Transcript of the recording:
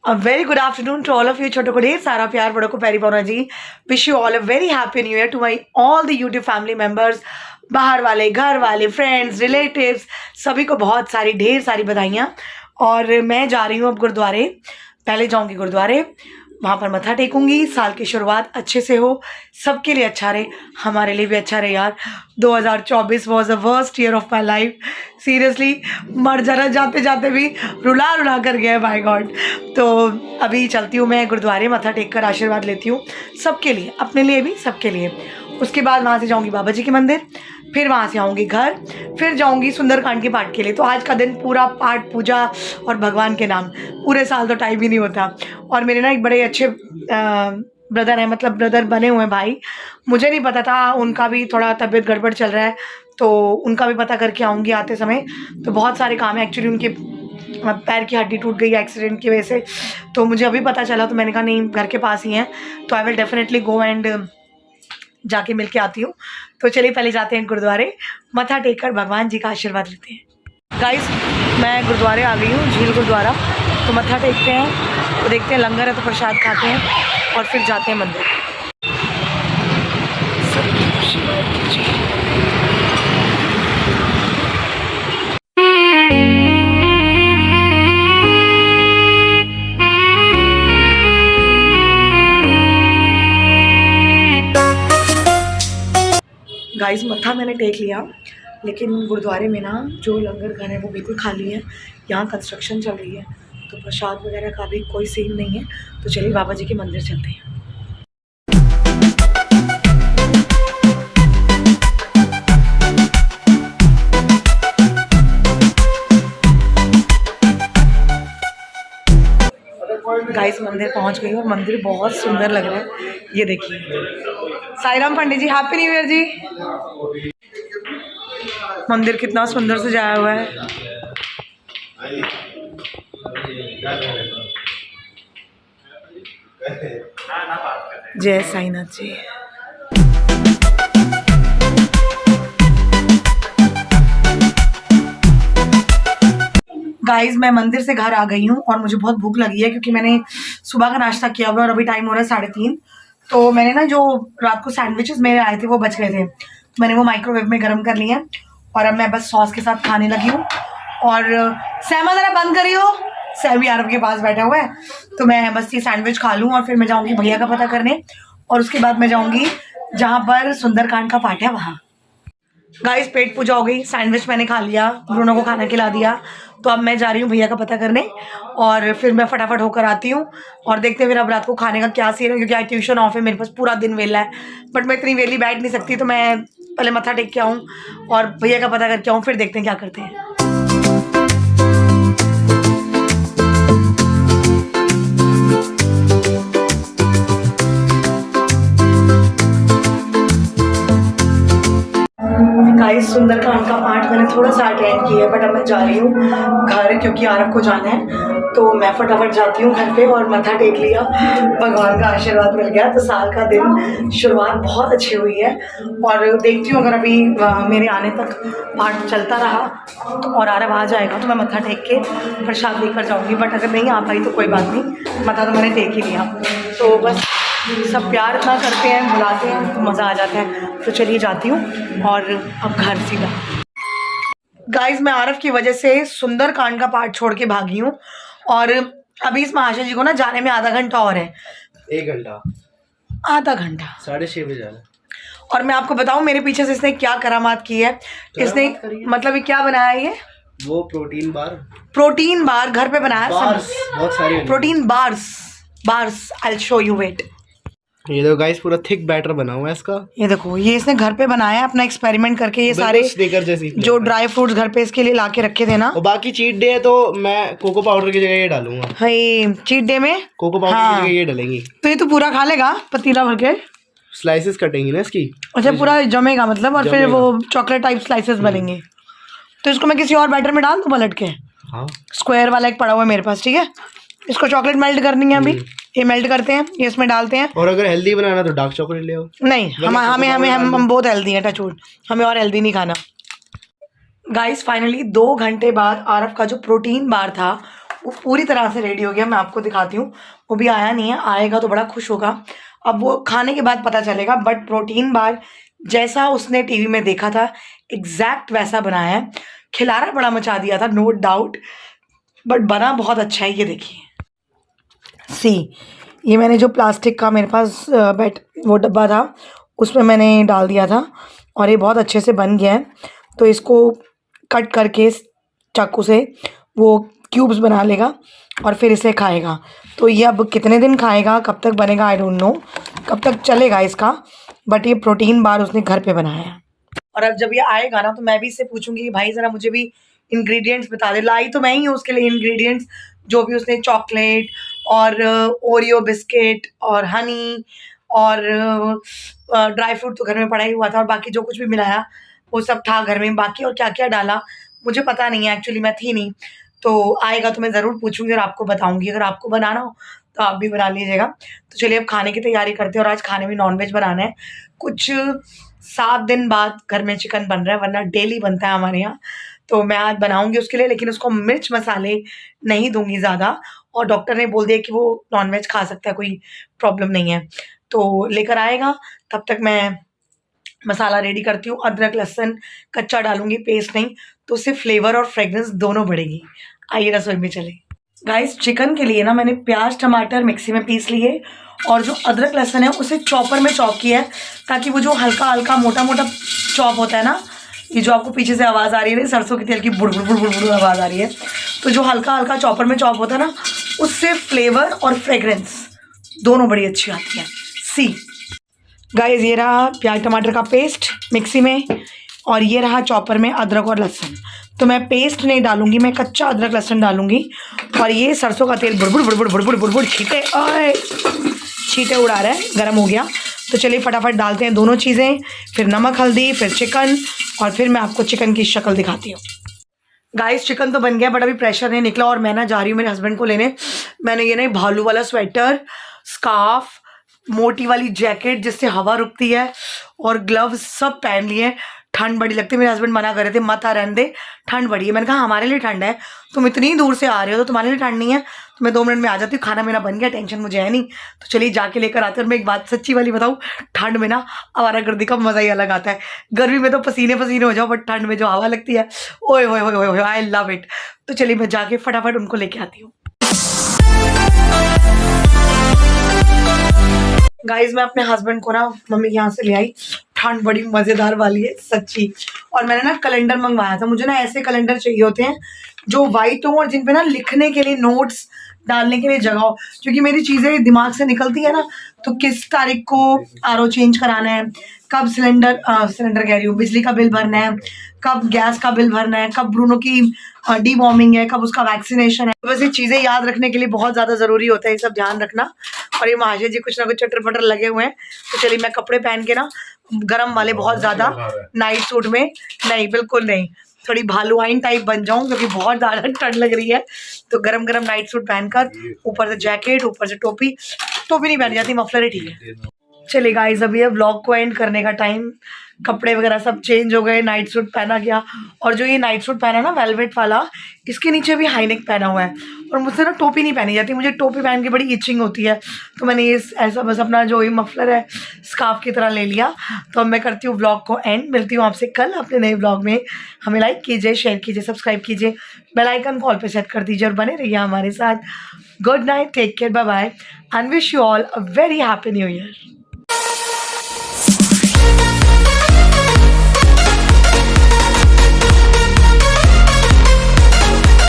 A very good afternoon to all of you. छोटों को ढेर सारा प्यार, बड़ों को प्यारी पौना जी. Wish you all a very happy new year to my all the YouTube family members. बाहर वाले, घर वाले, फ्रेंड्स, रिलेटिव्स, सभी को बहुत सारी ढेर सारी बधाइयाँ. और मैं जा रही हूँ अब गुरुद्वारे. पहले जाऊँगी गुरुद्वारे, वहाँ पर मत्था टेकूंगी. साल की शुरुआत अच्छे से हो, सबके लिए अच्छा रहे, हमारे लिए भी अच्छा रहे यार. 2024 was the worst year of my life. Seriously मर जाना जाते जाते भी रुला रुला कर गया है, माय गॉड. तो अभी चलती हूँ मैं गुरुद्वारे, मत्था टेक कर आशीर्वाद लेती हूँ सबके लिए, अपने लिए भी, सबके लिए. उसके बाद वहाँ से जाऊँगी बाबा जी के मंदिर, फिर वहाँ से आऊँगी घर, फिर जाऊँगी सुंदरकांड के पाठ के लिए. तो आज का दिन पूरा पाठ, पूजा और भगवान के नाम. पूरे साल तो टाइम ही नहीं होता. और मेरे ना एक बड़े अच्छे ब्रदर हैं, मतलब ब्रदर बने हुए हैं भाई. मुझे नहीं पता था, उनका भी थोड़ा तबीयत गड़बड़ चल रहा है, तो उनका भी पता करके आऊँगी आते समय. तो बहुत सारे काम है एक्चुअली, उनके पैर की हड्डी टूट गई एक्सीडेंट की वजह से. तो मुझे अभी पता चला, तो मैंने कहा नहीं, घर के पास ही हैं, तो I will definitely go and जाके मिल के आती हूँ. तो चलिए पहले जाते हैं गुरुद्वारे, मत्था टेक कर भगवान जी का आशीर्वाद लेते हैं. गाइस, मैं गुरुद्वारे आ गई हूँ, झील गुरुद्वारा. तो मत्था टेकते हैं, तो देखते हैं लंगर है तो प्रसाद खाते हैं और फिर जाते हैं मंदिर. गाइस, मत्था मैंने टेक लिया, लेकिन गुरुद्वारे में ना जो लंगर घर है वो बिल्कुल खाली है. यहाँ कंस्ट्रक्शन चल रही है, तो प्रसाद वगैरह का भी कोई सीन नहीं है. तो चलिए बाबा जी के मंदिर चलते हैं. गाइस, मंदिर पहुँच गई और मंदिर बहुत सुंदर लग रहा है. ये देखिए, साईराम पंडित जी, हैप्पी न्यू ईयर जी. मंदिर कितना सुंदर सजाया हुआ है. जय साईनाथ जी. गाइस, मैं मंदिर से घर आ गई हूँ और मुझे बहुत भूख लगी है, क्योंकि मैंने सुबह का नाश्ता किया हुआ है और अभी टाइम हो रहा है 3:30. तो मैंने ना जो रात को सैंडविचेस मेरे आए थे वो बच गए थे, तो मैंने वो माइक्रोवेव में गर्म कर लिए हैं. और अब मैं बस सॉस के साथ खाने लगी हूँ. और सहमा ज़रा बंद करी हो, सहमी आरव के पास बैठा हुआ है. तो मैं बस ये सैंडविच खा लूँ और फिर मैं जाऊँगी भैया का पता करने, और उसके बाद मैं जाऊँगी जहाँ पर सुंदरकांड का पाठ है वहाँ. गाइस, पेट पूजा हो गई, सैंडविच मैंने खा लिया, ब्रूनो को खाना खिला दिया. तो अब मैं जा रही हूँ भैया का पता करने, और फिर मैं फटाफट होकर आती हूँ. और देखते हैं फिर अब रात को खाने का क्या सीन है, क्योंकि आज ट्यूशन ऑफ है, मेरे पास पूरा दिन वेला है. बट मैं इतनी वेली बैठ नहीं सकती, तो मैं पहले मत्था टेक के आऊँ और भैया का पता करके आऊँ, फिर देखते हैं क्या करते हैं. गाइस, सुंदरकांड का पाठ मैंने थोड़ा सा अटेंड किया है, बट अब मैं जा रही हूँ घर, क्योंकि आरव को जाना है. तो मैं फटाफट जाती हूँ घर पे और मत्था टेक लिया, भगवान का आशीर्वाद मिल गया. तो साल का दिन शुरुआत बहुत अच्छी हुई है. और देखती हूँ अगर अभी मेरे आने तक पाठ चलता रहा तो, और आरव आ जाएगा, तो मैं मत्था टेक के प्रसाद लेकर जाऊँगी. बट अगर नहीं आ पाई तो कोई बात नहीं, मत्था तो मैंने टेक ही लिया. तो बस सब प्यार इतना करते हैं, बुलाते हैं, तो मज़ा आ जाता है. तो चलिए जाती हूँ और अब घर सीधा. गाइस, मैं आरव की वजह से सुंदरकांड का पाठ छोड़ के भागी हूँ, और अभी इस महाशय जी को ना जाने में आधा घंटा और है. 1 घंटा, आधा घंटा, 6:30 बजे जाना. और मैं आपको बताऊं मेरे पीछे से इसने क्या करामात की है. इसने मतलब ये क्या बनाया है, ये वो प्रोटीन बार घर पे बनाया है. बहुत सारे protein bars I will show you. Wait, ये देखो गाइस, पूरा थिक बैटर बना हुआ है इसका. ये देखो, ये इसने घर पे बनाया है अपना एक्सपेरिमेंट करके. ये सारे जो ड्राई फ्रूट्स घर पे इसके लिए ला के रखे थे ना. और बाकी चीट डे है, तो मैं कोको पाउडर की जगह ये डालूंगा. हाय, चीट डे में कोको पाउडर की जगह ये डालेंगे. तो ये तो पूरा खा लेगा पतीला भर के. स्लाइसेस कटेंगी ना इसकी. अच्छा, पूरा जमेगा मतलब, और फिर वो चॉकलेट टाइप स्लाइसेस बनेंगे. तो इसको मैं किसी और बैटर में डाल दूँ पलट के. हाँ, स्क्वायर वाला एक पड़ा हुआ है मेरे पास, ठीक है. इसको चॉकलेट मेल्ट करनी है अभी. ये मेल्ट करते हैं, ये इसमें डालते हैं. और अगर हेल्दी बनाना तो डार्क चॉकलेट ले आओ. नहीं, हम बहुत हेल्दी हैं, टच वुड, हमें और हेल्दी नहीं खाना. गाइस, फाइनली 2 घंटे बाद आरव का जो प्रोटीन बार था वो पूरी तरह से रेडी हो गया, मैं आपको दिखाती हूँ। वो भी आया नहीं है, आएगा तो बड़ा खुश होगा। अब वो खाने के बाद पता चलेगा, बट प्रोटीन बार जैसा उसने टीवी में देखा था एग्जैक्ट वैसा बनाया है। खिलारा बड़ा मचा दिया था, नो डाउट, बट बना बहुत अच्छा है। ये देखिए सी, ये मैंने जो प्लास्टिक का मेरे पास वो डब्बा था उसमें मैंने डाल दिया था और ये बहुत अच्छे से बन गया है। तो इसको कट करके चाकू से वो क्यूब्स बना लेगा और फिर इसे खाएगा। तो ये अब कितने दिन खाएगा, कब तक बनेगा, आई डोंट नो, कब तक चलेगा इसका, बट ये प्रोटीन बार उसने घर पे बनाया है। और अब जब ये आएगा ना तो मैं भी इससे पूछूंगी कि भाई ज़रा मुझे भी इंग्रेडिएंट्स बता दे। लाई तो मैं ही हूँ उसके लिए इंग्रेडिएंट्स, जो भी उसने चॉकलेट और ओरियो बिस्किट और हनी और ड्राई फ्रूट तो घर में पड़ा ही हुआ था, और बाकी जो कुछ भी मिलाया वो सब था घर में। बाकी और क्या क्या डाला मुझे पता नहीं है, एक्चुअली मैं थी नहीं। तो आएगा तो मैं ज़रूर पूछूंगी और आपको बताऊंगी। अगर आपको बनाना हो तो आप भी बना लीजिएगा। तो चलिए अब खाने की तैयारी करते हैं, और आज खाने में नॉनवेज बनाना है। कुछ 7 दिन बाद घर में चिकन बन रहा है, वरना डेली बनता है हमारे यहाँ। तो मैं आज बनाऊंगी उसके लिए, लेकिन उसको मिर्च मसाले नहीं दूंगी ज़्यादा, और डॉक्टर ने बोल दिया कि वो नॉनवेज खा सकता है, कोई प्रॉब्लम नहीं है। तो लेकर आएगा, तब तक मैं मसाला रेडी करती हूँ। अदरक लहसुन कच्चा डालूंगी, पेस्ट नहीं, तो उससे फ्लेवर और फ्रेग्रेंस दोनों बढ़ेगी। आइए रसोई में चले। गाइस, चिकन के लिए ना मैंने प्याज टमाटर मिक्सी में पीस लिए, और जो अदरक लहसुन है उसे चॉपर में चॉप किया है, ताकि वो जो हल्का हल्का मोटा मोटा चॉप होता है ना, ये जो आपको पीछे से आवाज़ आ रही है ना सरसों के तेल की बुड़ बुड़ बुड़ बुड़ बुड़ आवाज़ आ रही है, तो जो हल्का हल्का चॉपर में चॉप होता है ना, उससे फ्लेवर और फ्रेग्रेंस दोनों बड़ी अच्छी आती है। सी गाइस, ये रहा प्याज टमाटर का पेस्ट मिक्सी में, और ये रहा चॉपर में अदरक और लहसुन। तो मैं पेस्ट नहीं डालूंगी, मैं कच्चा अदरक लहसुन डालूंगी। और ये सरसों का तेल बुड़बुड़ बुड़बुड़ बुड़बुड़ बुड़बुड़ छींटे छींटे उड़ा रहा है, गर्म हो गया। तो चलिए फटाफट डालते हैं दोनों चीज़ें, फिर नमक हल्दी, फिर चिकन, और फिर मैं आपको चिकन की शक्ल दिखाती हूँ। गाइस, चिकन तो बन गया, बट अभी प्रेशर नहीं निकला, और मैं ना जा रही हूँ मेरे हस्बैंड को लेने। मैंने ये ना भालू वाला स्वेटर, स्कार्फ, मोटी वाली जैकेट जिससे हवा रुकती है, और ग्लव्स सब पहन लिए। ठंड बड़ी लगती है, मेरे हस्बैंड मना कर रहे थे मत आ, रहने दे, ठंड बड़ी है। मैंने कहा हमारे लिए ठंड है, तुम इतनी दूर से आ रहे हो तो तुम्हारे लिए ठंड नहीं है, तो मैं 2 मिनट में आ जाती हूँ, खाना मेरा बन गया, टेंशन मुझे है नहीं। तो चलिए जाके लेकर आते हैं। और मैं एक बात सच्ची वाली बताऊँ, ठंड में ना आवारागर्दी का मज़ा ही अलग आता है। गर्मी में तो पसीने पसीने हो जाओ, बट ठंड में जो हवा लगती है, ओए ओए ओए ओए, आई लव इट। तो चलिए मैं जाके फटाफट उनको लेके आती हूँ। गाइज, मैं अपने हस्बैंड को ना मम्मी यहाँ से ले आई, ठंड बड़ी मज़ेदार वाली है सच्ची। और मैंने ना कैलेंडर मंगवाया था, मुझे ना ऐसे कैलेंडर चाहिए होते हैं जो वाइट हो, और जिन पे ना लिखने के लिए, नोट्स डालने के लिए जगह हो, क्योंकि मेरी चीज़ें दिमाग से निकलती है ना। तो किस तारीख को आरओ चेंज कराना है, कब सिलेंडर कह रही हूँ, बिजली का बिल भरना है, कब गैस का बिल भरना है, कब ब्रूनो की डीवॉर्मिंग है, कब उसका वैक्सीनेशन है। तो बस ये चीज़ें याद रखने के लिए बहुत ज़्यादा ज़रूरी होता है, ये सब ध्यान रखना। और ये महाशय जी कुछ ना कुछ चटर पटर लगे हुए हैं। तो चलिए मैं कपड़े पहन के ना, गरम वाले बहुत ज़्यादा, नाइट सूट में नहीं, बिल्कुल नहीं, थोड़ी भालुआइन टाइप बन जाऊँ, क्योंकि बहुत ज़्यादा ठंड लग रही है। तो गरम गरम नाइट सूट पहनकर, ऊपर से जैकेट, ऊपर से टोपी नहीं पहन जाती, मफलर ही ठीक है। चलिए गाइस, अभी अब व्लॉग को एंड करने का टाइम, कपड़े वगैरह सब चेंज हो गए, नाइट सूट पहना गया। और जो ये नाइट सूट पहना ना वेलवेट वाला, इसके नीचे भी हाई नेक पहना हुआ है, और मुझसे ना टोपी नहीं पहनी जाती, मुझे टोपी पहन के बड़ी इचिंग होती है। तो मैंने ये ऐसा बस अपना जो ये मफलर है स्कार्फ की तरह ले लिया। तो अब मैं करती हूँ व्लॉग को एंड, मिलती हूँ आपसे कल अपने नए व्लॉग में। हमें लाइक कीजिए, शेयर कीजिए, सब्सक्राइब कीजिए, बेल आइकन कॉल पे सेट कर दीजिए, और बने रहिए हमारे साथ। Good night, take care, bye bye, and wish you all a very happy new year.